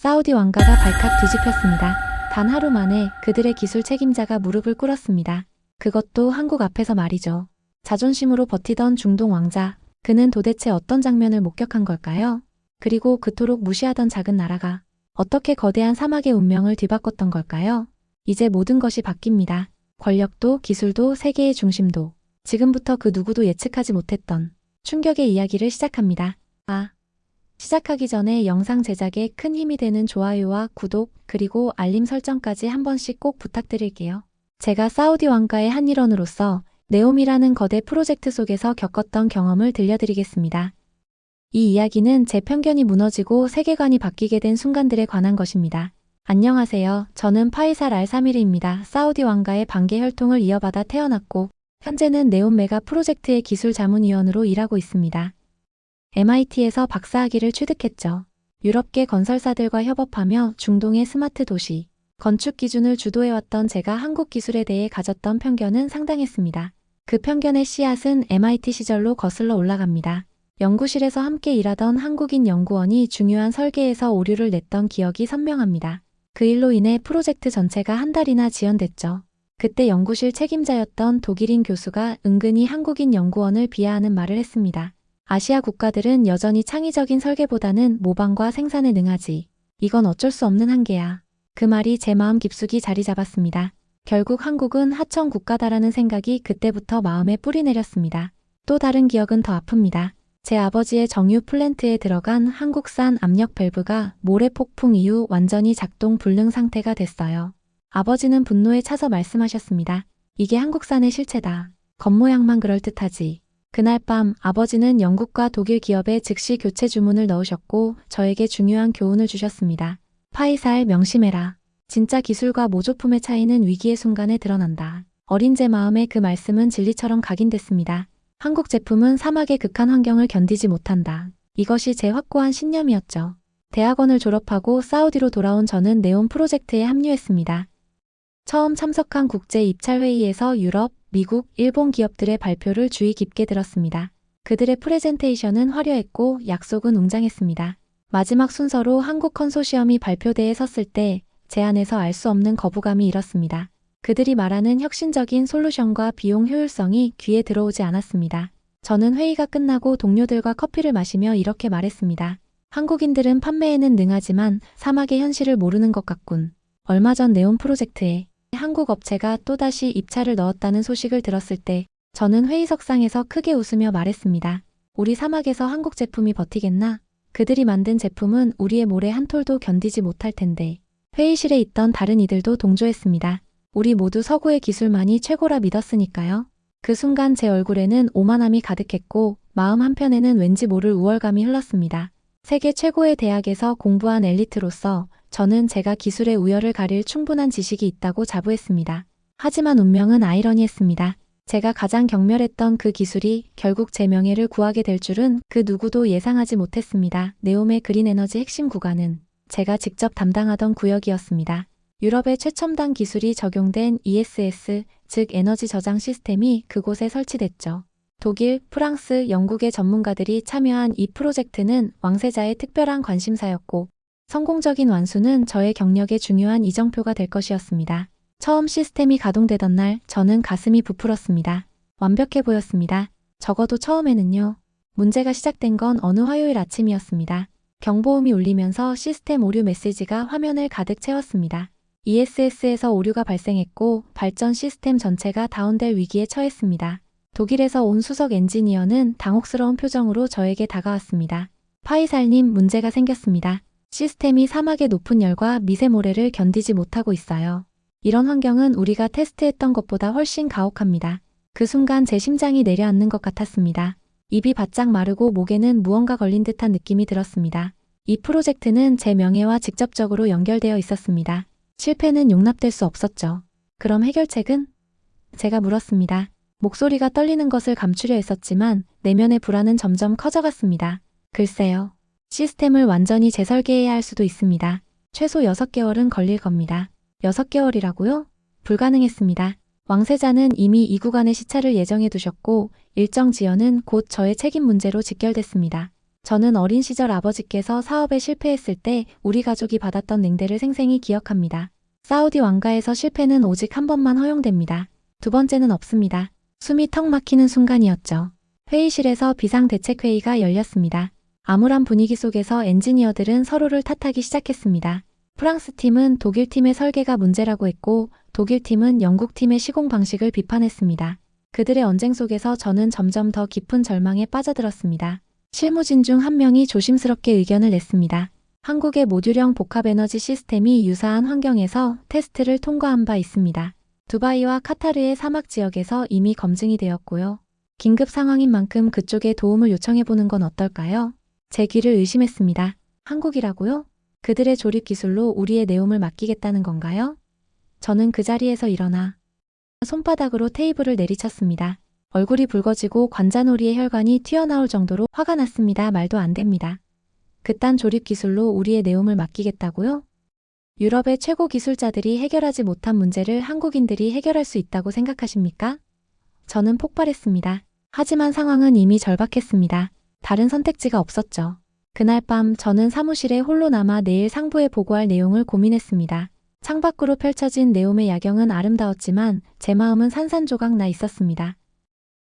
사우디 왕가가 발칵 뒤집혔습니다. 단 하루 만에 그들의 기술 책임자가 무릎을 꿇었습니다. 그것도 한국 앞에서 말이죠. 자존심으로 버티던 중동 왕자, 그는 도대체 어떤 장면을 목격한 걸까요? 그리고 그토록 무시하던 작은 나라가 어떻게 거대한 사막의 운명을 뒤바꿨던 걸까요? 이제 모든 것이 바뀝니다. 권력도 기술도 세계의 중심도 지금부터 그 누구도 예측하지 못했던 충격의 이야기를 시작합니다. 시작하기 전에 영상 제작에 큰 힘이 되는 좋아요와 구독 그리고 알림 설정까지 한 번씩 꼭 부탁드릴게요. 제가 사우디 왕가의 한 일원으로서 네옴이라는 거대 프로젝트 속에서 겪었던 경험을 들려드리겠습니다. 이 이야기는 제 편견이 무너지고 세계관이 바뀌게 된 순간들에 관한 것입니다. 안녕하세요. 저는 파이살 알-사미르입니다. 사우디 왕가의 반개 혈통을 이어받아 태어났고 현재는 네옴 메가 프로젝트의 기술 자문위원으로 일하고 있습니다. MIT에서 박사학위를 취득했죠. 유럽계 건설사들과 협업하며 중동의 스마트 도시, 건축 기준을 주도해왔던 제가 한국 기술에 대해 가졌던 편견은 상당했습니다. 그 편견의 씨앗은 MIT 시절로 거슬러 올라갑니다. 연구실에서 함께 일하던 한국인 연구원이 중요한 설계에서 오류를 냈던 기억이 선명합니다. 그 일로 인해 프로젝트 전체가 한 달이나 지연됐죠. 그때 연구실 책임자였던 독일인 교수가 은근히 한국인 연구원을 비하하는 말을 했습니다. 아시아 국가들은 여전히 창의적인 설계보다는 모방과 생산에 능하지. 이건 어쩔 수 없는 한계야. 그 말이 제 마음 깊숙이 자리 잡았습니다. 결국 한국은 하청 국가다라는 생각이 그때부터 마음에 뿌리 내렸습니다. 또 다른 기억은 더 아픕니다. 제 아버지의 정유 플랜트에 들어간 한국산 압력 밸브가 모래 폭풍 이후 완전히 작동 불능 상태가 됐어요. 아버지는 분노에 차서 말씀하셨습니다. 이게 한국산의 실체다. 겉모양만 그럴듯하지. 그날 밤 아버지는 영국과 독일 기업에 즉시 교체 주문을 넣으셨고 저에게 중요한 교훈을 주셨습니다. 파이살 명심해라. 진짜 기술과 모조품의 차이는 위기의 순간에 드러난다. 어린 제 마음에 그 말씀은 진리처럼 각인됐습니다. 한국 제품은 사막의 극한 환경을 견디지 못한다. 이것이 제 확고한 신념이었죠. 대학원을 졸업하고 사우디로 돌아온 저는 네옴 프로젝트에 합류했습니다. 처음 참석한 국제 입찰회의에서 유럽, 미국, 일본 기업들의 발표를 주의 깊게 들었습니다. 그들의 프레젠테이션은 화려했고 약속은 웅장했습니다. 마지막 순서로 한국 컨소시엄이 발표대에 섰을 때 제 안에서 알 수 없는 거부감이 일었습니다. 그들이 말하는 혁신적인 솔루션과 비용 효율성이 귀에 들어오지 않았습니다. 저는 회의가 끝나고 동료들과 커피를 마시며 이렇게 말했습니다. 한국인들은 판매에는 능하지만 사막의 현실을 모르는 것 같군. 얼마 전 네옴 프로젝트에 한국 업체가 또다시 입찰을 넣었다는 소식을 들었을 때 저는 회의석상에서 크게 웃으며 말했습니다. 우리 사막에서 한국 제품이 버티겠나? 그들이 만든 제품은 우리의 모래 한 톨도 견디지 못할 텐데. 회의실에 있던 다른 이들도 동조했습니다. 우리 모두 서구의 기술만이 최고라 믿었으니까요. 그 순간 제 얼굴에는 오만함이 가득했고 마음 한편에는 왠지 모를 우월감이 흘렀습니다. 세계 최고의 대학에서 공부한 엘리트로서 저는 제가 기술의 우열을 가릴 충분한 지식이 있다고 자부했습니다. 하지만 운명은 아이러니했습니다. 제가 가장 경멸했던 그 기술이 결국 제 명예를 구하게 될 줄은 그 누구도 예상하지 못했습니다. 네옴의 그린 에너지 핵심 구간은 제가 직접 담당하던 구역이었습니다. 유럽의 최첨단 기술이 적용된 ESS, 즉 에너지 저장 시스템이 그곳에 설치됐죠. 독일, 프랑스, 영국의 전문가들이 참여한 이 프로젝트는 왕세자의 특별한 관심사였고 성공적인 완수는 저의 경력의 중요한 이정표가 될 것이었습니다. 처음 시스템이 가동되던 날 저는 가슴이 부풀었습니다. 완벽해 보였습니다. 적어도 처음에는요. 문제가 시작된 건 어느 화요일 아침이었습니다. 경보음이 울리면서 시스템 오류 메시지가 화면을 가득 채웠습니다. ESS에서 오류가 발생했고 발전 시스템 전체가 다운될 위기에 처했습니다. 독일에서 온 수석 엔지니어는 당혹스러운 표정으로 저에게 다가왔습니다. 파이살님, 문제가 생겼습니다. 시스템이 사막의 높은 열과 미세 모래를 견디지 못하고 있어요. 이런 환경은 우리가 테스트했던 것보다 훨씬 가혹합니다. 그 순간 제 심장이 내려앉는 것 같았습니다. 입이 바짝 마르고 목에는 무언가 걸린 듯한 느낌이 들었습니다. 이 프로젝트는 제 명예와 직접적으로 연결되어 있었습니다. 실패는 용납될 수 없었죠. 그럼 해결책은? 제가 물었습니다. 목소리가 떨리는 것을 감추려 했었지만 내면의 불안은 점점 커져갔습니다. 글쎄요. 시스템을 완전히 재설계해야 할 수도 있습니다. 최소 6개월은 걸릴 겁니다. 6개월이라고요? 불가능했습니다. 왕세자는 이미 이 구간의 시차를 예정해 두셨고 일정 지연은 곧 저의 책임 문제로 직결됐습니다. 저는 어린 시절 아버지께서 사업에 실패했을 때 우리 가족이 받았던 냉대를 생생히 기억합니다. 사우디 왕가에서 실패는 오직 한 번만 허용됩니다. 두 번째는 없습니다. 숨이 턱 막히는 순간이었죠. 회의실에서 비상대책회의가 열렸습니다. 암울한 분위기 속에서 엔지니어들은 서로를 탓하기 시작했습니다. 프랑스 팀은 독일 팀의 설계가 문제라고 했고, 독일 팀은 영국 팀의 시공 방식을 비판했습니다. 그들의 언쟁 속에서 저는 점점 더 깊은 절망에 빠져들었습니다. 실무진 중 한 명이 조심스럽게 의견을 냈습니다. 한국의 모듈형 복합에너지 시스템이 유사한 환경에서 테스트를 통과한 바 있습니다. 두바이와 카타르의 사막 지역에서 이미 검증이 되었고요. 긴급 상황인 만큼 그쪽에 도움을 요청해보는 건 어떨까요? 제 귀를 의심했습니다. 한국이라고요? 그들의 조립 기술로 우리의 내용을 맡기겠다는 건가요? 저는 그 자리에서 일어나 손바닥으로 테이블을 내리쳤습니다. 얼굴이 붉어지고 관자놀이의 혈관이 튀어나올 정도로 화가 났습니다. 말도 안 됩니다. 그딴 조립 기술로 우리의 내용을 맡기겠다고요? 유럽의 최고 기술자들이 해결하지 못한 문제를 한국인들이 해결할 수 있다고 생각하십니까? 저는 폭발했습니다. 하지만 상황은 이미 절박했습니다. 다른 선택지가 없었죠. 그날 밤 저는 사무실에 홀로 남아 내일 상부에 보고할 내용을 고민했습니다. 창밖으로 펼쳐진 네옴의 야경은 아름다웠지만 제 마음은 산산조각 나 있었습니다.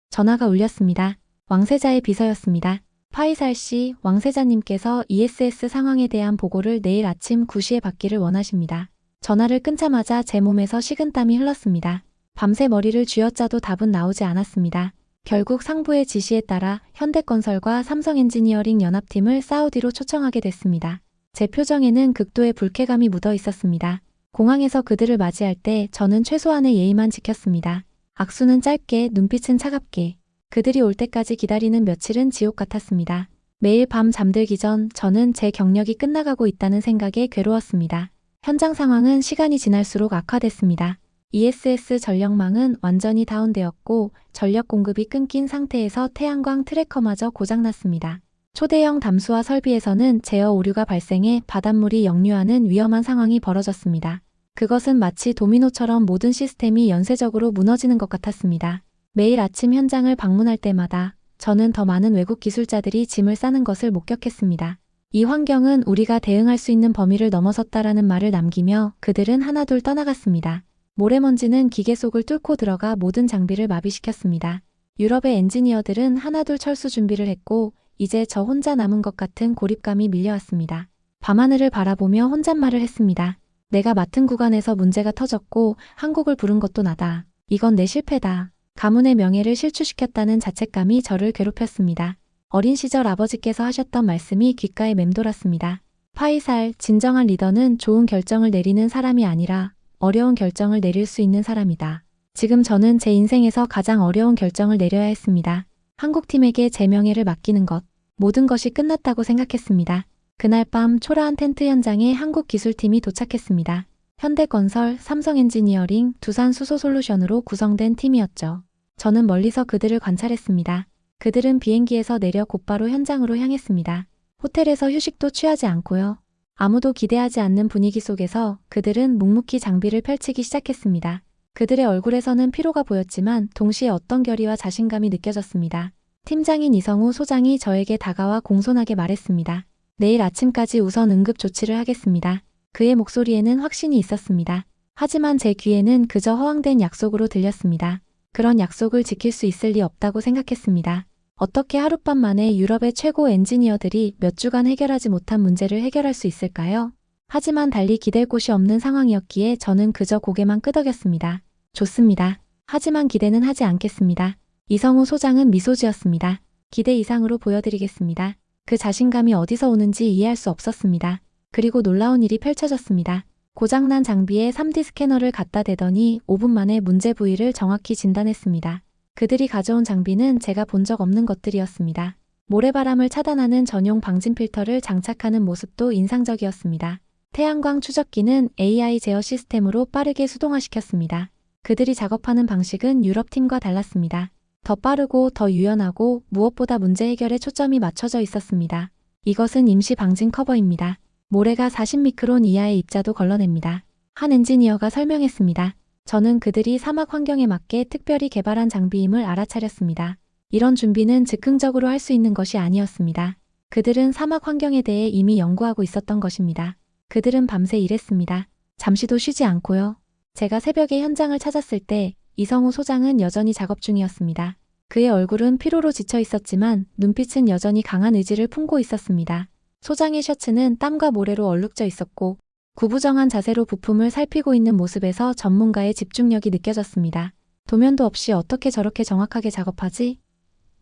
전화가 울렸습니다. 왕세자의 비서였습니다. 파이살 씨, 왕세자님께서 ESS 상황에 대한 보고를 내일 아침 9시에 받기를 원하십니다. 전화를 끊자마자 제 몸에서 식은땀이 흘렀습니다. 밤새 머리를 쥐어짜도 답은 나오지 않았습니다. 결국 상부의 지시에 따라 현대건설과 삼성엔지니어링 연합팀을 사우디로 초청하게 됐습니다. 제 표정에는 극도의 불쾌감이 묻어 있었습니다. 공항에서 그들을 맞이할 때 저는 최소한의 예의만 지켰습니다. 악수는 짧게, 눈빛은 차갑게. 그들이 올 때까지 기다리는 며칠은 지옥 같았습니다. 매일 밤 잠들기 전 저는 제 경력이 끝나가고 있다는 생각에 괴로웠습니다. 현장 상황은 시간이 지날수록 악화됐습니다. ESS 전력망은 완전히 다운되었고 전력 공급이 끊긴 상태에서 태양광 트래커마저 고장났습니다. 초대형 담수화 설비에서는 제어 오류가 발생해 바닷물이 역류하는 위험한 상황이 벌어졌습니다. 그것은 마치 도미노처럼 모든 시스템이 연쇄적으로 무너지는 것 같았습니다. 매일 아침 현장을 방문할 때마다 저는 더 많은 외국 기술자들이 짐을 싸는 것을 목격했습니다. 이 환경은 우리가 대응할 수 있는 범위를 넘어섰다라는 말을 남기며 그들은 하나둘 떠나갔습니다. 모래먼지는 기계 속을 뚫고 들어가 모든 장비를 마비시켰습니다. 유럽의 엔지니어들은 하나둘 철수 준비를 했고 이제 저 혼자 남은 것 같은 고립감이 밀려왔습니다. 밤하늘을 바라보며 혼잣말을 했습니다. 내가 맡은 구간에서 문제가 터졌고 한국을 부른 것도 나다. 이건 내 실패다. 가문의 명예를 실추시켰다는 자책감이 저를 괴롭혔습니다. 어린 시절 아버지께서 하셨던 말씀이 귓가에 맴돌았습니다. 파이살, 진정한 리더는 좋은 결정을 내리는 사람이 아니라 어려운 결정을 내릴 수 있는 사람이다. 지금 저는 제 인생에서 가장 어려운 결정을 내려야 했습니다. 한국팀에게 제 명예를 맡기는 것, 모든 것이 끝났다고 생각했습니다. 그날 밤 초라한 텐트 현장에 한국 기술팀이 도착했습니다. 현대건설, 삼성엔지니어링, 두산수소솔루션으로 구성된 팀이었죠. 저는 멀리서 그들을 관찰했습니다. 그들은 비행기에서 내려 곧바로 현장으로 향했습니다. 호텔에서 휴식도 취하지 않고요. 아무도 기대하지 않는 분위기 속에서 그들은 묵묵히 장비를 펼치기 시작했습니다. 그들의 얼굴에서는 피로가 보였지만 동시에 어떤 결의와 자신감이 느껴졌습니다. 팀장인 이성우 소장이 저에게 다가와 공손하게 말했습니다. 내일 아침까지 우선 응급 조치를 하겠습니다. 그의 목소리에는 확신이 있었습니다. 하지만 제 귀에는 그저 허황된 약속으로 들렸습니다. 그런 약속을 지킬 수 있을 리 없다고 생각했습니다. 어떻게 하룻밤 만에 유럽의 최고 엔지니어들이 몇 주간 해결하지 못한 문제를 해결할 수 있을까요? 하지만 달리 기댈 곳이 없는 상황이었기에 저는 그저 고개만 끄덕였습니다. 좋습니다. 하지만 기대는 하지 않겠습니다. 이성우 소장은 미소 지었습니다. 기대 이상으로 보여드리겠습니다. 그 자신감이 어디서 오는지 이해할 수 없었습니다. 그리고 놀라운 일이 펼쳐졌습니다. 고장난 장비에 3D 스캐너를 갖다 대더니 5분 만에 문제 부위를 정확히 진단했습니다. 그들이 가져온 장비는 제가 본 적 없는 것들이었습니다. 모래바람을 차단하는 전용 방진 필터를 장착하는 모습도 인상적이었습니다. 태양광 추적기는 AI 제어 시스템으로 빠르게 수동화시켰습니다. 그들이 작업하는 방식은 유럽팀과 달랐습니다. 더 빠르고 더 유연하고 무엇보다 문제 해결에 초점이 맞춰져 있었습니다. 이것은 임시 방진 커버입니다. 모래가 40미크론 이하의 입자도 걸러냅니다. 한 엔지니어가 설명했습니다. 저는 그들이 사막 환경에 맞게 특별히 개발한 장비임을 알아차렸습니다. 이런 준비는 즉흥적으로 할 수 있는 것이 아니었습니다. 그들은 사막 환경에 대해 이미 연구하고 있었던 것입니다. 그들은 밤새 일했습니다. 잠시도 쉬지 않고요. 제가 새벽에 현장을 찾았을 때 이성우 소장은 여전히 작업 중이었습니다. 그의 얼굴은 피로로 지쳐 있었지만 눈빛은 여전히 강한 의지를 품고 있었습니다. 소장의 셔츠는 땀과 모래로 얼룩져 있었고 구부정한 자세로 부품을 살피고 있는 모습에서 전문가의 집중력이 느껴졌습니다. 도면도 없이 어떻게 저렇게 정확하게 작업하지?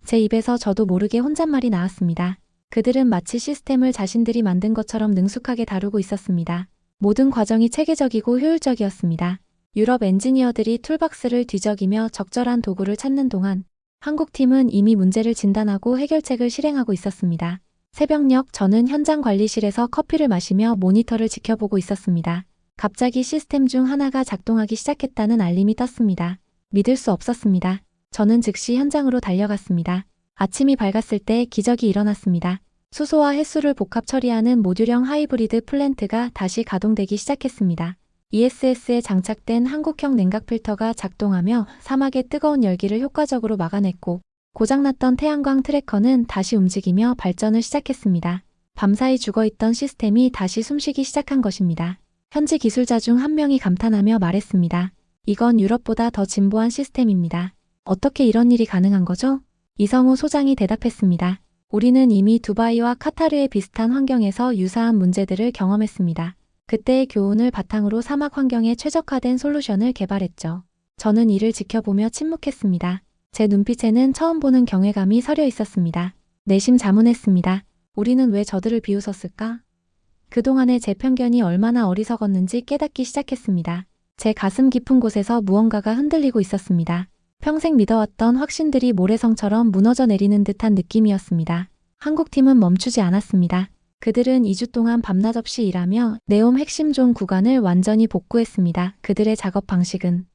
제 입에서 저도 모르게 혼잣말이 나왔습니다. 그들은 마치 시스템을 자신들이 만든 것처럼 능숙하게 다루고 있었습니다. 모든 과정이 체계적이고 효율적이었습니다. 유럽 엔지니어들이 툴박스를 뒤적이며 적절한 도구를 찾는 동안 한국팀은 이미 문제를 진단하고 해결책을 실행하고 있었습니다. 새벽녘 저는 현장 관리실에서 커피를 마시며 모니터를 지켜보고 있었습니다. 갑자기 시스템 중 하나가 작동하기 시작했다는 알림이 떴습니다. 믿을 수 없었습니다. 저는 즉시 현장으로 달려갔습니다. 아침이 밝았을 때 기적이 일어났습니다. 수소와 햇수를 복합 처리하는 모듈형 하이브리드 플랜트가 다시 가동되기 시작했습니다. ESS에 장착된 한국형 냉각 필터가 작동하며 사막의 뜨거운 열기를 효과적으로 막아냈고 고장났던 태양광 트래커는 다시 움직이며 발전을 시작했습니다. 밤사이 죽어있던 시스템이 다시 숨쉬기 시작한 것입니다. 현지 기술자 중 한 명이 감탄하며 말했습니다. 이건 유럽보다 더 진보한 시스템입니다. 어떻게 이런 일이 가능한 거죠? 이성우 소장이 대답했습니다. 우리는 이미 두바이와 카타르의 비슷한 환경에서 유사한 문제들을 경험했습니다. 그때의 교훈을 바탕으로 사막 환경에 최적화된 솔루션을 개발했죠. 저는 이를 지켜보며 침묵했습니다. 제 눈빛에는 처음 보는 경외감이 서려 있었습니다. 내심 자문했습니다. 우리는 왜 저들을 비웃었을까? 그동안의 제 편견이 얼마나 어리석었는지 깨닫기 시작했습니다. 제 가슴 깊은 곳에서 무언가가 흔들리고 있었습니다. 평생 믿어왔던 확신들이 모래성처럼 무너져 내리는 듯한 느낌이었습니다. 한국팀은 멈추지 않았습니다. 그들은 2주 동안 밤낮 없이 일하며 네옴 핵심 존 구간을 완전히 복구했습니다. 그들의 작업 방식은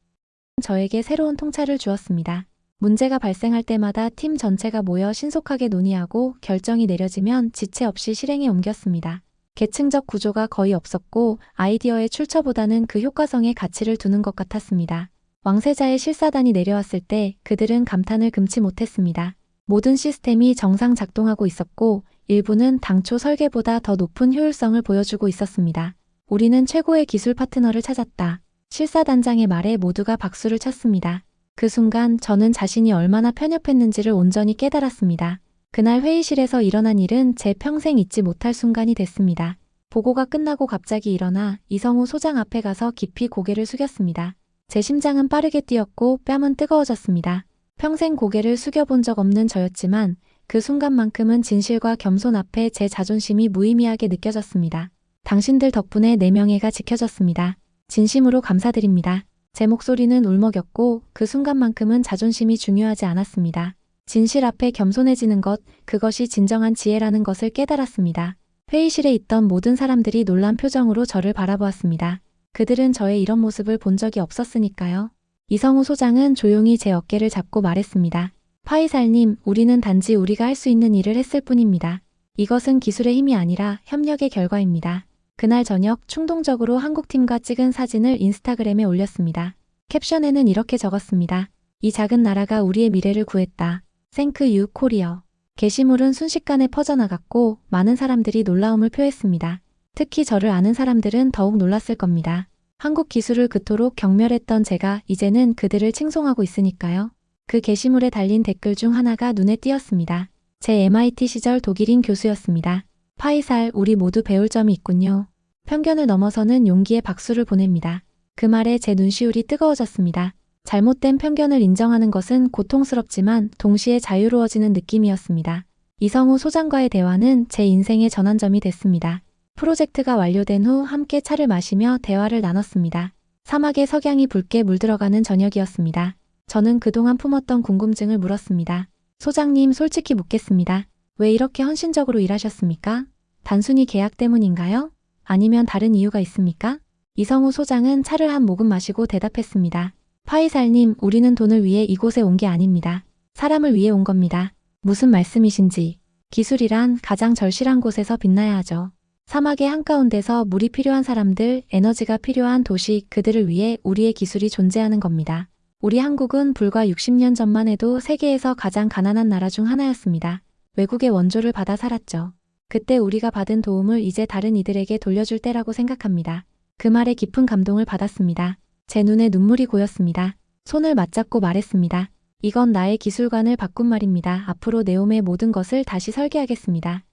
저에게 새로운 통찰을 주었습니다. 문제가 발생할 때마다 팀 전체가 모여 신속하게 논의하고 결정이 내려지면 지체 없이 실행에 옮겼습니다. 계층적 구조가 거의 없었고 아이디어의 출처보다는 그 효과성에 가치를 두는 것 같았습니다. 왕세자의 실사단이 내려왔을 때 그들은 감탄을 금치 못했습니다. 모든 시스템이 정상 작동하고 있었고 일부는 당초 설계보다 더 높은 효율성을 보여주고 있었습니다. 우리는 최고의 기술 파트너를 찾았다. 실사단장의 말에 모두가 박수를 쳤습니다. 그 순간 저는 자신이 얼마나 편협했는지를 온전히 깨달았습니다. 그날 회의실에서 일어난 일은 제 평생 잊지 못할 순간이 됐습니다. 보고가 끝나고 갑자기 일어나 이성우 소장 앞에 가서 깊이 고개를 숙였습니다. 제 심장은 빠르게 뛰었고 뺨은 뜨거워졌습니다. 평생 고개를 숙여본 적 없는 저였지만 그 순간만큼은 진실과 겸손 앞에 제 자존심이 무의미하게 느껴졌습니다. 당신들 덕분에 내 명예가 지켜졌습니다. 진심으로 감사드립니다. 제 목소리는 울먹였고 그 순간만큼은 자존심이 중요하지 않았습니다. 진실 앞에 겸손해지는 것, 그것이 진정한 지혜라는 것을 깨달았습니다. 회의실에 있던 모든 사람들이 놀란 표정으로 저를 바라보았습니다. 그들은 저의 이런 모습을 본 적이 없었으니까요. 이성우 소장은 조용히 제 어깨를 잡고 말했습니다. 파이살님, 우리는 단지 우리가 할 수 있는 일을 했을 뿐입니다. 이것은 기술의 힘이 아니라 협력의 결과입니다. 그날 저녁 충동적으로 한국팀과 찍은 사진을 인스타그램에 올렸습니다. 캡션에는 이렇게 적었습니다. 이 작은 나라가 우리의 미래를 구했다. Thank you, 코리어. 게시물은 순식간에 퍼져나갔고 많은 사람들이 놀라움을 표했습니다. 특히 저를 아는 사람들은 더욱 놀랐을 겁니다. 한국 기술을 그토록 경멸했던 제가 이제는 그들을 칭송하고 있으니까요. 그 게시물에 달린 댓글 중 하나가 눈에 띄었습니다. 제 MIT 시절 독일인 교수였습니다. 파이살, 우리 모두 배울 점이 있군요. 편견을 넘어서는 용기의 박수를 보냅니다. 그 말에 제 눈시울이 뜨거워졌습니다. 잘못된 편견을 인정하는 것은 고통스럽지만 동시에 자유로워지는 느낌이었습니다. 이성우 소장과의 대화는 제 인생의 전환점이 됐습니다. 프로젝트가 완료된 후 함께 차를 마시며 대화를 나눴습니다. 사막의 석양이 붉게 물들어가는 저녁이었습니다. 저는 그동안 품었던 궁금증을 물었습니다. 소장님, 솔직히 묻겠습니다. 왜 이렇게 헌신적으로 일하셨습니까? 단순히 계약 때문인가요? 아니면 다른 이유가 있습니까? 이성우 소장은 차를 한 모금 마시고 대답했습니다. 파이살님, 우리는 돈을 위해 이곳에 온 게 아닙니다. 사람을 위해 온 겁니다. 무슨 말씀이신지. 기술이란 가장 절실한 곳에서 빛나야 하죠. 사막의 한가운데서 물이 필요한 사람들, 에너지가 필요한 도시, 그들을 위해 우리의 기술이 존재하는 겁니다. 우리 한국은 불과 60년 전만 해도 세계에서 가장 가난한 나라 중 하나였습니다. 외국의 원조를 받아 살았죠. 그때 우리가 받은 도움을 이제 다른 이들에게 돌려줄 때라고 생각합니다. 그 말에 깊은 감동을 받았습니다. 제 눈에 눈물이 고였습니다. 손을 맞잡고 말했습니다. 이건 나의 기술관을 바꾼 말입니다. 앞으로 네옴의 모든 것을 다시 설계하겠습니다.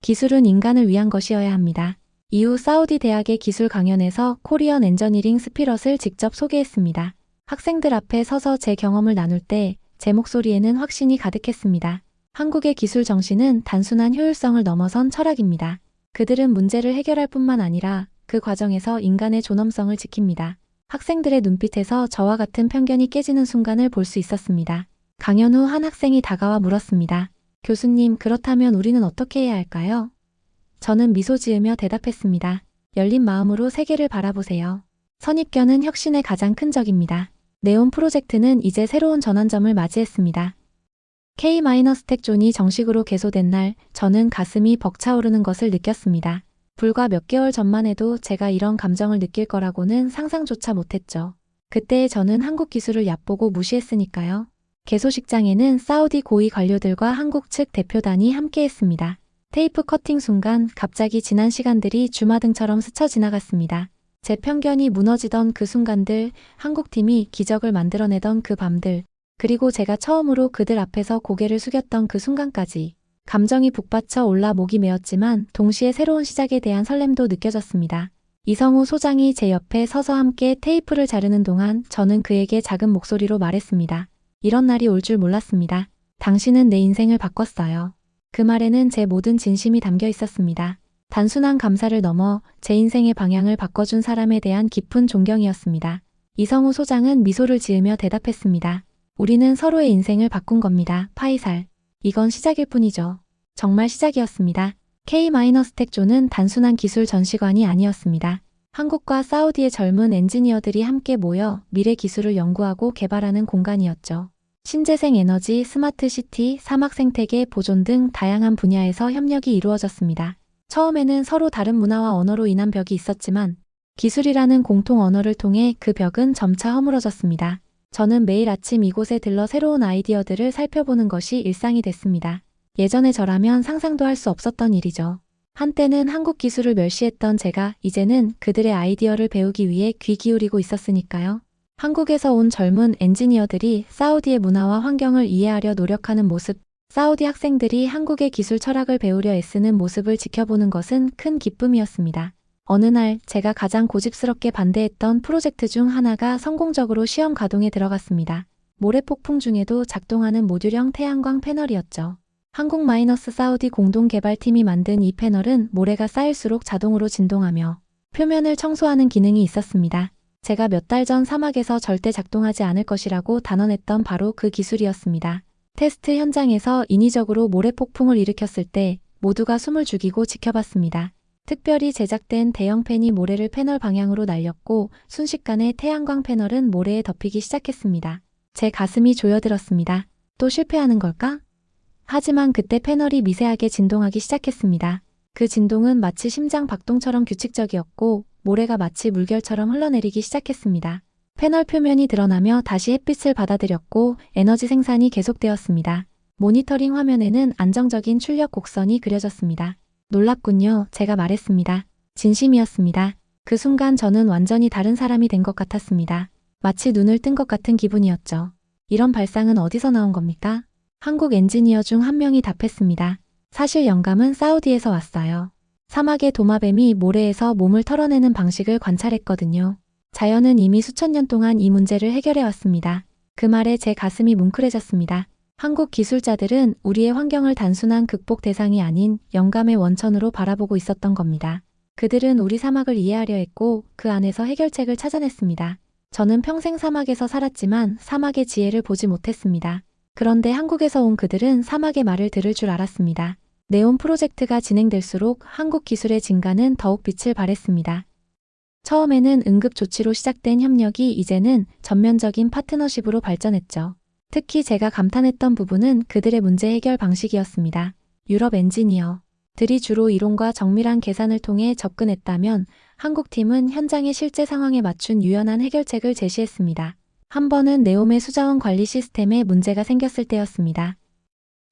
기술은 인간을 위한 것이어야 합니다. 이후 사우디 대학의 기술 강연에서 코리언 엔저니링 스피럿을 직접 소개했습니다. 학생들 앞에 서서 제 경험을 나눌 때 제 목소리에는 확신이 가득했습니다. 한국의 기술 정신은 단순한 효율성을 넘어선 철학입니다. 그들은 문제를 해결할 뿐만 아니라 그 과정에서 인간의 존엄성을 지킵니다. 학생들의 눈빛에서 저와 같은 편견이 깨지는 순간을 볼 수 있었습니다. 강연 후 한 학생이 다가와 물었습니다. 교수님, 그렇다면 우리는 어떻게 해야 할까요? 저는 미소 지으며 대답했습니다. 열린 마음으로 세계를 바라보세요. 선입견은 혁신의 가장 큰 적입니다. 네온 프로젝트는 이제 새로운 전환점을 맞이했습니다. K-스택존이 정식으로 개소된 날, 저는 가슴이 벅차오르는 것을 느꼈습니다. 불과 몇 개월 전만 해도 제가 이런 감정을 느낄 거라고는 상상조차 못했죠. 그때의 저는 한국 기술을 얕보고 무시했으니까요. 개소식장에는 사우디 고위 관료들과 한국 측 대표단이 함께했습니다. 테이프 커팅 순간 갑자기 지난 시간들이 주마등처럼 스쳐 지나갔습니다. 제 편견이 무너지던 그 순간들, 한국팀이 기적을 만들어내던 그 밤들, 그리고 제가 처음으로 그들 앞에서 고개를 숙였던 그 순간까지 감정이 북받쳐 올라 목이 메었지만 동시에 새로운 시작에 대한 설렘도 느껴졌습니다. 이성우 소장이 제 옆에 서서 함께 테이프를 자르는 동안 저는 그에게 작은 목소리로 말했습니다. 이런 날이 올 줄 몰랐습니다. 당신은 내 인생을 바꿨어요. 그 말에는 제 모든 진심이 담겨 있었습니다. 단순한 감사를 넘어 제 인생의 방향을 바꿔준 사람에 대한 깊은 존경이었습니다. 이성우 소장은 미소를 지으며 대답했습니다. 우리는 서로의 인생을 바꾼 겁니다. 파이살. 이건 시작일 뿐이죠. 정말 시작이었습니다. K-스택존은 단순한 기술 전시관이 아니었습니다. 한국과 사우디의 젊은 엔지니어들이 함께 모여 미래 기술을 연구하고 개발하는 공간이었죠. 신재생 에너지, 스마트 시티, 사막 생태계, 보존 등 다양한 분야에서 협력이 이루어졌습니다. 처음에는 서로 다른 문화와 언어로 인한 벽이 있었지만 기술이라는 공통 언어를 통해 그 벽은 점차 허물어졌습니다. 저는 매일 아침 이곳에 들러 새로운 아이디어들을 살펴보는 것이 일상이 됐습니다. 예전의 저라면 상상도 할 수 없었던 일이죠. 한때는 한국 기술을 멸시했던 제가 이제는 그들의 아이디어를 배우기 위해 귀 기울이고 있었으니까요. 한국에서 온 젊은 엔지니어들이 사우디의 문화와 환경을 이해하려 노력하는 모습, 사우디 학생들이 한국의 기술 철학을 배우려 애쓰는 모습을 지켜보는 것은 큰 기쁨이었습니다. 어느 날 제가 가장 고집스럽게 반대했던 프로젝트 중 하나가 성공적으로 시험 가동에 들어갔습니다. 모래폭풍 중에도 작동하는 모듈형 태양광 패널이었죠. 한국 사우디 공동개발팀이 만든 이 패널은 모래가 쌓일수록 자동으로 진동하며 표면을 청소하는 기능이 있었습니다. 제가 몇 달 전 사막에서 절대 작동하지 않을 것이라고 단언했던 바로 그 기술이었습니다. 테스트 현장에서 인위적으로 모래폭풍을 일으켰을 때 모두가 숨을 죽이고 지켜봤습니다. 특별히 제작된 대형 팬이 모래를 패널 방향으로 날렸고 순식간에 태양광 패널은 모래에 덮이기 시작했습니다. 제 가슴이 조여들었습니다. 또 실패하는 걸까? 하지만 그때 패널이 미세하게 진동하기 시작했습니다. 그 진동은 마치 심장 박동처럼 규칙적이었고 모래가 마치 물결처럼 흘러내리기 시작했습니다. 패널 표면이 드러나며 다시 햇빛을 받아들였고 에너지 생산이 계속되었습니다. 모니터링 화면에는 안정적인 출력 곡선이 그려졌습니다. 놀랍군요. 제가 말했습니다. 진심이었습니다. 그 순간 저는 완전히 다른 사람이 된 것 같았습니다. 마치 눈을 뜬 것 같은 기분이었죠. 이런 발상은 어디서 나온 겁니까? 한국 엔지니어 중 한 명이 답했습니다. 사실 영감은 사우디에서 왔어요. 사막의 도마뱀이 모래에서 몸을 털어내는 방식을 관찰했거든요. 자연은 이미 수천 년 동안 이 문제를 해결해 왔습니다. 그 말에 제 가슴이 뭉클해졌습니다. 한국 기술자들은 우리의 환경을 단순한 극복 대상이 아닌 영감의 원천으로 바라보고 있었던 겁니다. 그들은 우리 사막을 이해하려 했고 그 안에서 해결책을 찾아냈습니다. 저는 평생 사막에서 살았지만 사막의 지혜를 보지 못했습니다. 그런데 한국에서 온 그들은 사막의 말을 들을 줄 알았습니다. 네온 프로젝트가 진행될수록 한국 기술의 진가는 더욱 빛을 발했습니다. 처음에는 응급조치로 시작된 협력이 이제는 전면적인 파트너십으로 발전했죠. 특히 제가 감탄했던 부분은 그들의 문제 해결 방식이었습니다. 유럽 엔지니어들이 주로 이론과 정밀한 계산을 통해 접근했다면 한국 팀은 현장의 실제 상황에 맞춘 유연한 해결책을 제시했습니다. 한 번은 네옴의 수자원 관리 시스템에 문제가 생겼을 때였습니다.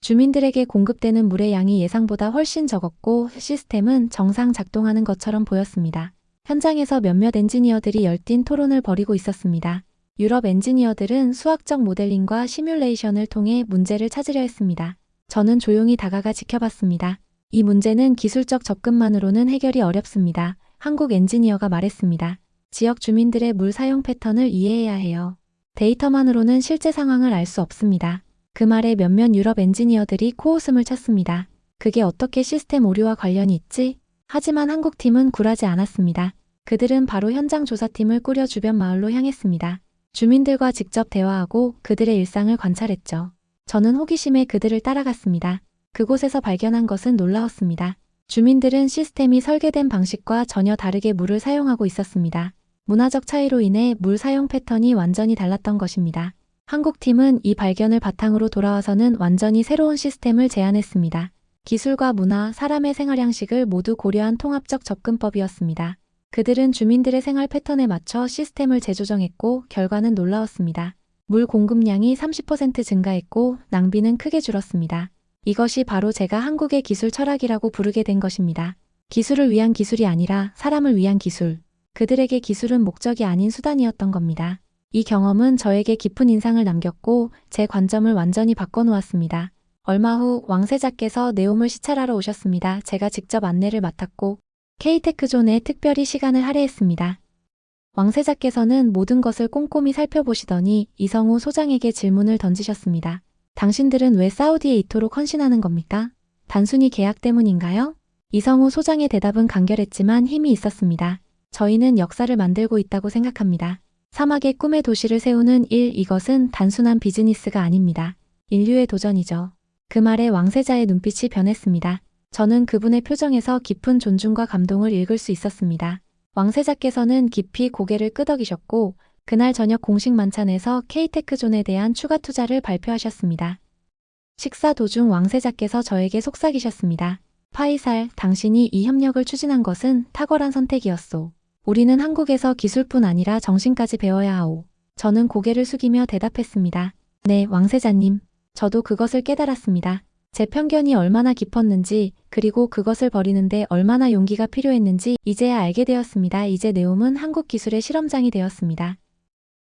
주민들에게 공급되는 물의 양이 예상보다 훨씬 적었고 시스템은 정상 작동하는 것처럼 보였습니다. 현장에서 몇몇 엔지니어들이 열띤 토론을 벌이고 있었습니다. 유럽 엔지니어들은 수학적 모델링과 시뮬레이션을 통해 문제를 찾으려 했습니다. 저는 조용히 다가가 지켜봤습니다. 이 문제는 기술적 접근만으로는 해결이 어렵습니다. 한국 엔지니어가 말했습니다. 지역 주민들의 물 사용 패턴을 이해해야 해요. 데이터만으로는 실제 상황을 알 수 없습니다. 그 말에 몇몇 유럽 엔지니어들이 코웃음을 쳤습니다. 그게 어떻게 시스템 오류와 관련이 있지? 하지만 한국팀은 굴하지 않았습니다. 그들은 바로 현장 조사팀을 꾸려 주변 마을로 향했습니다. 주민들과 직접 대화하고 그들의 일상을 관찰했죠. 저는 호기심에 그들을 따라갔습니다. 그곳에서 발견한 것은 놀라웠습니다. 주민들은 시스템이 설계된 방식과 전혀 다르게 물을 사용하고 있었습니다. 문화적 차이로 인해 물 사용 패턴이 완전히 달랐던 것입니다. 한국팀은 이 발견을 바탕으로 돌아와서는 완전히 새로운 시스템을 제안했습니다. 기술과 문화, 사람의 생활 양식을 모두 고려한 통합적 접근법이었습니다. 그들은 주민들의 생활 패턴에 맞춰 시스템을 재조정했고 결과는 놀라웠습니다. 물 공급량이 30% 증가했고 낭비는 크게 줄었습니다. 이것이 바로 제가 한국의 기술 철학이라고 부르게 된 것입니다. 기술을 위한 기술이 아니라 사람을 위한 기술. 그들에게 기술은 목적이 아닌 수단이었던 겁니다. 이 경험은 저에게 깊은 인상을 남겼고 제 관점을 완전히 바꿔놓았습니다. 얼마 후 왕세자께서 네옴을 시찰하러 오셨습니다. 제가 직접 안내를 맡았고 K테크존에 특별히 시간을 할애했습니다. 왕세자께서는 모든 것을 꼼꼼히 살펴보시더니 이성우 소장에게 질문을 던지셨습니다. 당신들은 왜 사우디에 이토록 헌신하는 겁니까? 단순히 계약 때문인가요? 이성우 소장의 대답은 간결했지만 힘이 있었습니다. 저희는 역사를 만들고 있다고 생각합니다. 사막에 꿈의 도시를 세우는 일, 이것은 단순한 비즈니스가 아닙니다. 인류의 도전이죠. 그 말에 왕세자의 눈빛이 변했습니다. 저는 그분의 표정에서 깊은 존중과 감동을 읽을 수 있었습니다. 왕세자께서는 깊이 고개를 끄덕이셨고 그날 저녁 공식 만찬에서 K테크존에 대한 추가 투자를 발표하셨습니다. 식사 도중 왕세자께서 저에게 속삭이셨습니다. 파이살, 당신이 이 협력을 추진한 것은 탁월한 선택이었소. 우리는 한국에서 기술뿐 아니라 정신까지 배워야 하오. 저는 고개를 숙이며 대답했습니다. 네, 왕세자님. 저도 그것을 깨달았습니다. 제 편견이 얼마나 깊었는지, 그리고 그것을 버리는데 얼마나 용기가 필요했는지 이제야 알게 되었습니다. 이제 네옴은 한국 기술의 실험장이 되었습니다.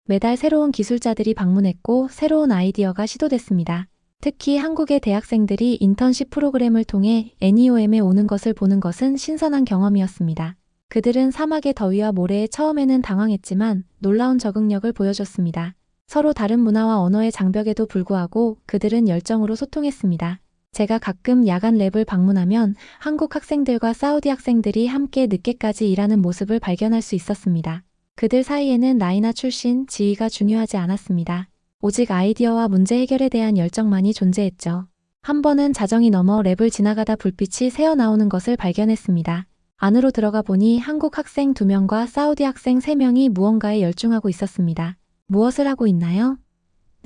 매달 새로운 기술자들이 방문했고 새로운 아이디어가 시도됐습니다. 특히 한국의 대학생들이 인턴십 프로그램을 통해 NEOM에 오는 것을 보는 것은 신선한 경험이었습니다. 그들은 사막의 더위와 모래에 처음에는 당황했지만 놀라운 적응력을 보여줬습니다. 서로 다른 문화와 언어의 장벽에도 불구하고 그들은 열정으로 소통했습니다. 제가 가끔 야간 랩을 방문하면 한국 학생들과 사우디 학생들이 함께 늦게까지 일하는 모습을 발견할 수 있었습니다. 그들 사이에는 나이나 출신, 지위가 중요하지 않았습니다. 오직 아이디어와 문제 해결에 대한 열정만이 존재했죠. 한 번은 자정이 넘어 랩을 지나가다 불빛이 새어나오는 것을 발견했습니다. 안으로 들어가 보니 한국 학생 2명과 사우디 학생 3명이 무언가에 열중하고 있었습니다. 무엇을 하고 있나요?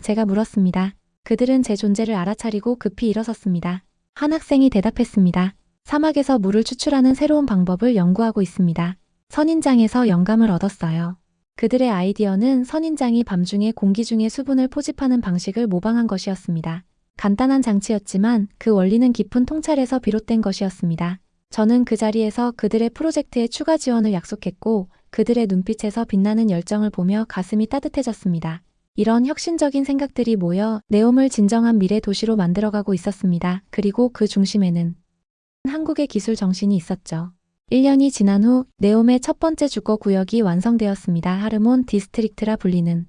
제가 물었습니다. 그들은 제 존재를 알아차리고 급히 일어섰습니다. 한 학생이 대답했습니다. 사막에서 물을 추출하는 새로운 방법을 연구하고 있습니다. 선인장에서 영감을 얻었어요. 그들의 아이디어는 선인장이 밤중에 공기 중에 수분을 포집하는 방식을 모방한 것이었습니다. 간단한 장치였지만 그 원리는 깊은 통찰에서 비롯된 것이었습니다. 저는 그 자리에서 그들의 프로젝트에 추가 지원을 약속했고 그들의 눈빛에서 빛나는 열정을 보며 가슴이 따뜻해졌습니다. 이런 혁신적인 생각들이 모여 네옴을 진정한 미래 도시로 만들어가고 있었습니다. 그리고 그 중심에는 한국의 기술 정신이 있었죠. 1년이 지난 후 네옴의 첫 번째 주거 구역이 완성되었습니다. 하르몬 디스트릭트라 불리는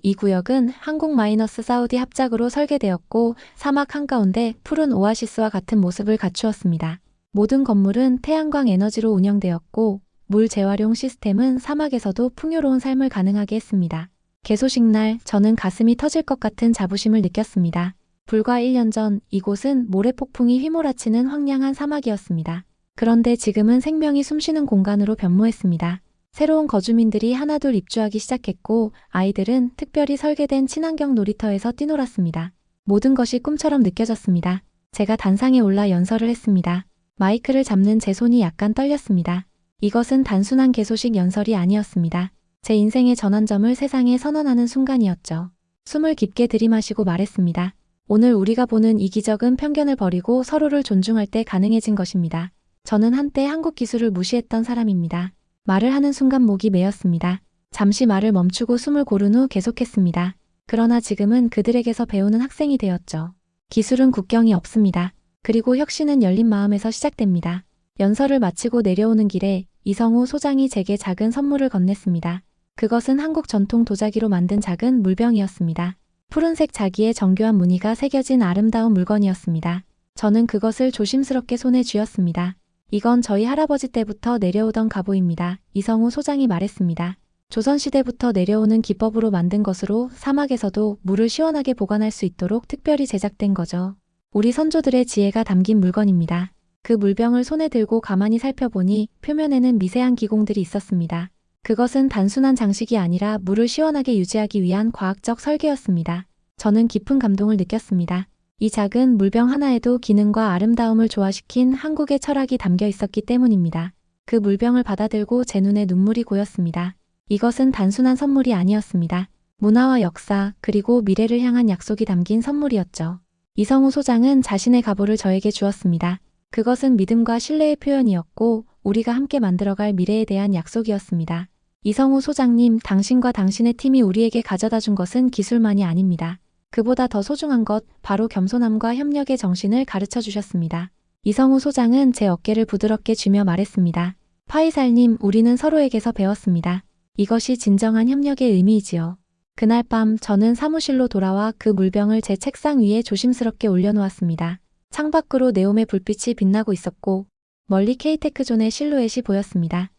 이 구역은 한국-사우디 합작으로 설계되었고 사막 한가운데 푸른 오아시스와 같은 모습을 갖추었습니다. 모든 건물은 태양광 에너지로 운영되었고 물 재활용 시스템은 사막에서도 풍요로운 삶을 가능하게 했습니다. 개소식 날 저는 가슴이 터질 것 같은 자부심을 느꼈습니다. 불과 1년 전 이곳은 모래폭풍이 휘몰아치는 황량한 사막이었습니다. 그런데 지금은 생명이 숨쉬는 공간으로 변모했습니다. 새로운 거주민들이 하나둘 입주하기 시작했고 아이들은 특별히 설계된 친환경 놀이터에서 뛰놀았습니다. 모든 것이 꿈처럼 느껴졌습니다. 제가 단상에 올라 연설을 했습니다. 마이크를 잡는 제 손이 약간 떨렸습니다. 이것은 단순한 개소식 연설이 아니었습니다. 제 인생의 전환점을 세상에 선언하는 순간이었죠. 숨을 깊게 들이마시고 말했습니다. 오늘 우리가 보는 이 기적은 편견을 버리고 서로를 존중할 때 가능해진 것입니다. 저는 한때 한국 기술을 무시했던 사람입니다. 말을 하는 순간 목이 메었습니다. 잠시 말을 멈추고 숨을 고른 후 계속했습니다. 그러나 지금은 그들에게서 배우는 학생이 되었죠. 기술은 국경이 없습니다. 그리고 혁신은 열린 마음에서 시작됩니다. 연설을 마치고 내려오는 길에 이성우 소장이 제게 작은 선물을 건넸습니다. 그것은 한국 전통 도자기로 만든 작은 물병이었습니다. 푸른색 자기의 정교한 무늬가 새겨진 아름다운 물건이었습니다. 저는 그것을 조심스럽게 손에 쥐었습니다. 이건 저희 할아버지 때부터 내려오던 가보입니다. 이성우 소장이 말했습니다. 조선시대부터 내려오는 기법으로 만든 것으로 사막에서도 물을 시원하게 보관할 수 있도록 특별히 제작된 거죠. 우리 선조들의 지혜가 담긴 물건입니다. 그 물병을 손에 들고 가만히 살펴보니 표면에는 미세한 기공들이 있었습니다. 그것은 단순한 장식이 아니라 물을 시원하게 유지하기 위한 과학적 설계였습니다. 저는 깊은 감동을 느꼈습니다. 이 작은 물병 하나에도 기능과 아름다움을 조화시킨 한국의 철학이 담겨 있었기 때문입니다. 그 물병을 받아들고 제 눈에 눈물이 고였습니다. 이것은 단순한 선물이 아니었습니다. 문화와 역사, 그리고 미래를 향한 약속이 담긴 선물이었죠. 이성우 소장은 자신의 가보를 저에게 주었습니다. 그것은 믿음과 신뢰의 표현이었고 우리가 함께 만들어갈 미래에 대한 약속이었습니다. 이성우 소장님, 당신과 당신의 팀이 우리에게 가져다 준 것은 기술만이 아닙니다. 그보다 더 소중한 것, 바로 겸손함과 협력의 정신을 가르쳐 주셨습니다. 이성우 소장은 제 어깨를 부드럽게 쥐며 말했습니다. 파이살님, 우리는 서로에게서 배웠습니다. 이것이 진정한 협력의 의미이지요. 그날 밤 저는 사무실로 돌아와 그 물병을 제 책상 위에 조심스럽게 올려놓았습니다. 창밖으로 네옴의 불빛이 빛나고 있었고 멀리 케이테크존의 실루엣이 보였습니다.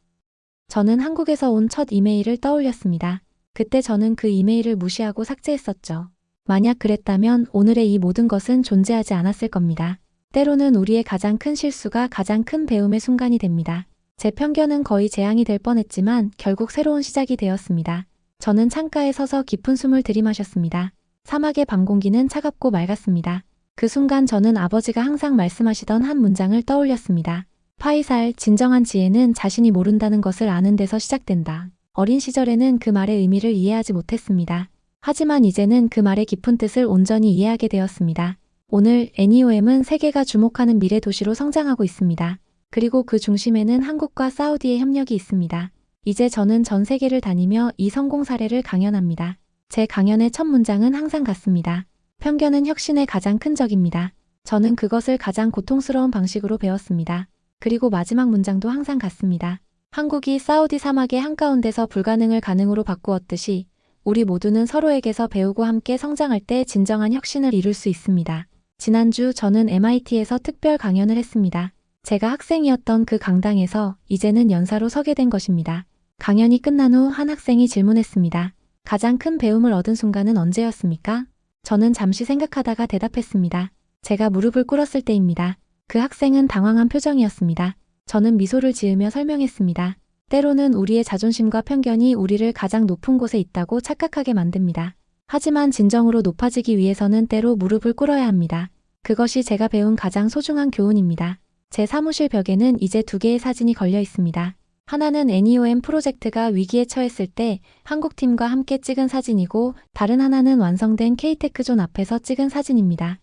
저는 한국에서 온 첫 이메일을 떠올렸습니다. 그때 저는 그 이메일을 무시하고 삭제했었죠. 만약 그랬다면 오늘의 이 모든 것은 존재하지 않았을 겁니다. 때로는 우리의 가장 큰 실수가 가장 큰 배움의 순간이 됩니다. 제 편견은 거의 재앙이 될 뻔했지만 결국 새로운 시작이 되었습니다. 저는 창가에 서서 깊은 숨을 들이마셨습니다. 사막의 밤 공기는 차갑고 맑았습니다. 그 순간 저는 아버지가 항상 말씀하시던 한 문장을 떠올렸습니다. 파이살, 진정한 지혜는 자신이 모른다는 것을 아는 데서 시작된다. 어린 시절에는 그 말의 의미를 이해하지 못했습니다. 하지만 이제는 그 말의 깊은 뜻을 온전히 이해하게 되었습니다. 오늘 NEOM은 세계가 주목하는 미래 도시로 성장하고 있습니다. 그리고 그 중심에는 한국과 사우디의 협력이 있습니다. 이제 저는 전 세계를 다니며 이 성공 사례를 강연합니다. 제 강연의 첫 문장은 항상 같습니다. 편견은 혁신의 가장 큰 적입니다. 저는 그것을 가장 고통스러운 방식으로 배웠습니다. 그리고 마지막 문장도 항상 같습니다. 한국이 사우디 사막의 한가운데서 불가능을 가능으로 바꾸었듯이 우리 모두는 서로에게서 배우고 함께 성장할 때 진정한 혁신을 이룰 수 있습니다. 지난주 저는 MIT에서 특별 강연을 했습니다. 제가 학생이었던 그 강당에서 이제는 연사로 서게 된 것입니다. 강연이 끝난 후 한 학생이 질문했습니다. 가장 큰 배움을 얻은 순간은 언제였습니까? 저는 잠시 생각하다가 대답했습니다. 제가 무릎을 꿇었을 때입니다. 그 학생은 당황한 표정이었습니다. 저는 미소를 지으며 설명했습니다. 때로는 우리의 자존심과 편견이 우리를 가장 높은 곳에 있다고 착각하게 만듭니다. 하지만 진정으로 높아지기 위해서는 때로 무릎을 꿇어야 합니다. 그것이 제가 배운 가장 소중한 교훈입니다. 제 사무실 벽에는 이제 2개의 사진이 걸려 있습니다. 하나는 NEOM 프로젝트가 위기에 처했을 때 한국팀과 함께 찍은 사진이고 다른 하나는 완성된 K테크존 앞에서 찍은 사진입니다.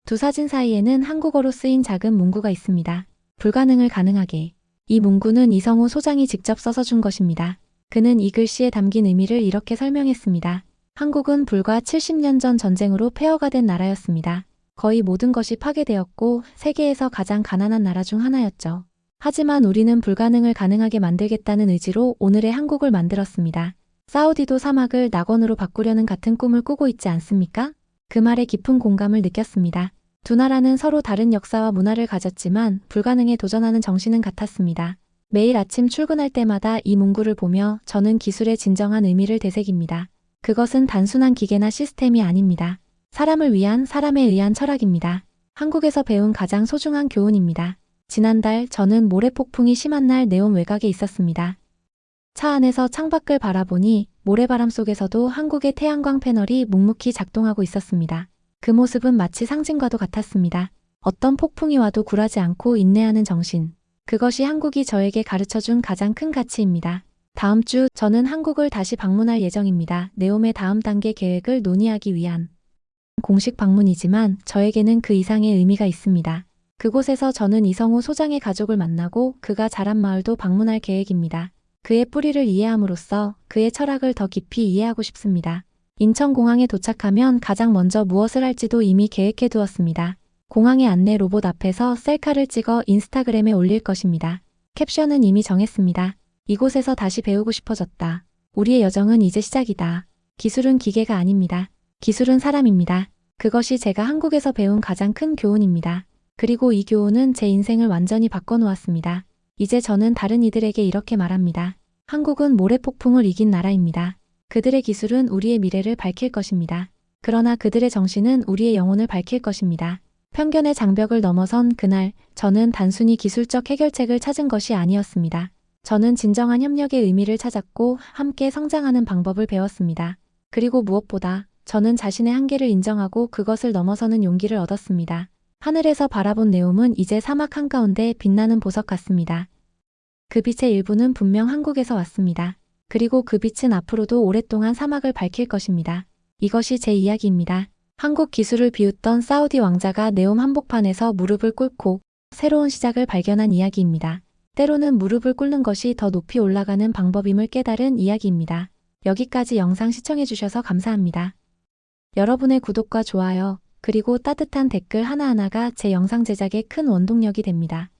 두 사진 사이에는 한국어로 쓰인 작은 문구가 있습니다. 불가능을 가능하게. 이 문구는 이성우 소장이 직접 써서 준 것입니다. 그는 이 글씨에 담긴 의미를 이렇게 설명했습니다. 한국은 불과 70년 전 전쟁으로 폐허가 된 나라였습니다. 거의 모든 것이 파괴되었고 세계에서 가장 가난한 나라 중 하나였죠. 하지만 우리는 불가능을 가능하게 만들겠다는 의지로 오늘의 한국을 만들었습니다. 사우디도 사막을 낙원으로 바꾸려는 같은 꿈을 꾸고 있지 않습니까? 그 말에 깊은 공감을 느꼈습니다. 두 나라는 서로 다른 역사와 문화를 가졌지만 불가능에 도전하는 정신은 같았습니다. 매일 아침 출근할 때마다 이 문구를 보며 저는 기술의 진정한 의미를 되새깁니다. 그것은 단순한 기계나 시스템이 아닙니다. 사람을 위한 사람에 의한 철학입니다. 한국에서 배운 가장 소중한 교훈입니다. 지난달 저는 모래폭풍이 심한 날 네옴 외곽에 있었습니다. 차 안에서 창밖을 바라보니 모래바람 속에서도 한국의 태양광 패널이 묵묵히 작동하고 있었습니다. 그 모습은 마치 상징과도 같았습니다. 어떤 폭풍이 와도 굴하지 않고 인내하는 정신. 그것이 한국이 저에게 가르쳐준 가장 큰 가치입니다. 다음 주 저는 한국을 다시 방문할 예정입니다. 네옴의 다음 단계 계획을 논의하기 위한 공식 방문이지만 저에게는 그 이상의 의미가 있습니다. 그곳에서 저는 이성우 소장의 가족을 만나고 그가 자란 마을도 방문할 계획입니다. 그의 뿌리를 이해함으로써 그의 철학을 더 깊이 이해하고 싶습니다. 인천공항에 도착하면 가장 먼저 무엇을 할지도 이미 계획해 두었습니다. 공항의 안내 로봇 앞에서 셀카를 찍어 인스타그램에 올릴 것입니다. 캡션은 이미 정했습니다. 이곳에서 다시 배우고 싶어졌다. 우리의 여정은 이제 시작이다. 기술은 기계가 아닙니다. 기술은 사람입니다. 그것이 제가 한국에서 배운 가장 큰 교훈입니다. 그리고 이 교훈은 제 인생을 완전히 바꿔놓았습니다. 이제 저는 다른 이들에게 이렇게 말합니다. 한국은 모래폭풍을 이긴 나라입니다. 그들의 기술은 우리의 미래를 밝힐 것입니다. 그러나 그들의 정신은 우리의 영혼을 밝힐 것입니다. 편견의 장벽을 넘어선 그날, 저는 단순히 기술적 해결책을 찾은 것이 아니었습니다. 저는 진정한 협력의 의미를 찾았고 함께 성장하는 방법을 배웠습니다. 그리고 무엇보다 저는 자신의 한계를 인정하고 그것을 넘어서는 용기를 얻었습니다. 하늘에서 바라본 네옴은 이제 사막 한가운데 빛나는 보석 같습니다. 그 빛의 일부는 분명 한국에서 왔습니다. 그리고 그 빛은 앞으로도 오랫동안 사막을 밝힐 것입니다. 이것이 제 이야기입니다. 한국 기술을 비웃던 사우디 왕자가 네옴 한복판에서 무릎을 꿇고 새로운 시작을 발견한 이야기입니다. 때로는 무릎을 꿇는 것이 더 높이 올라가는 방법임을 깨달은 이야기입니다. 여기까지 영상 시청해주셔서 감사합니다. 여러분의 구독과 좋아요, 그리고 따뜻한 댓글 하나하나가 제 영상 제작에 큰 원동력이 됩니다.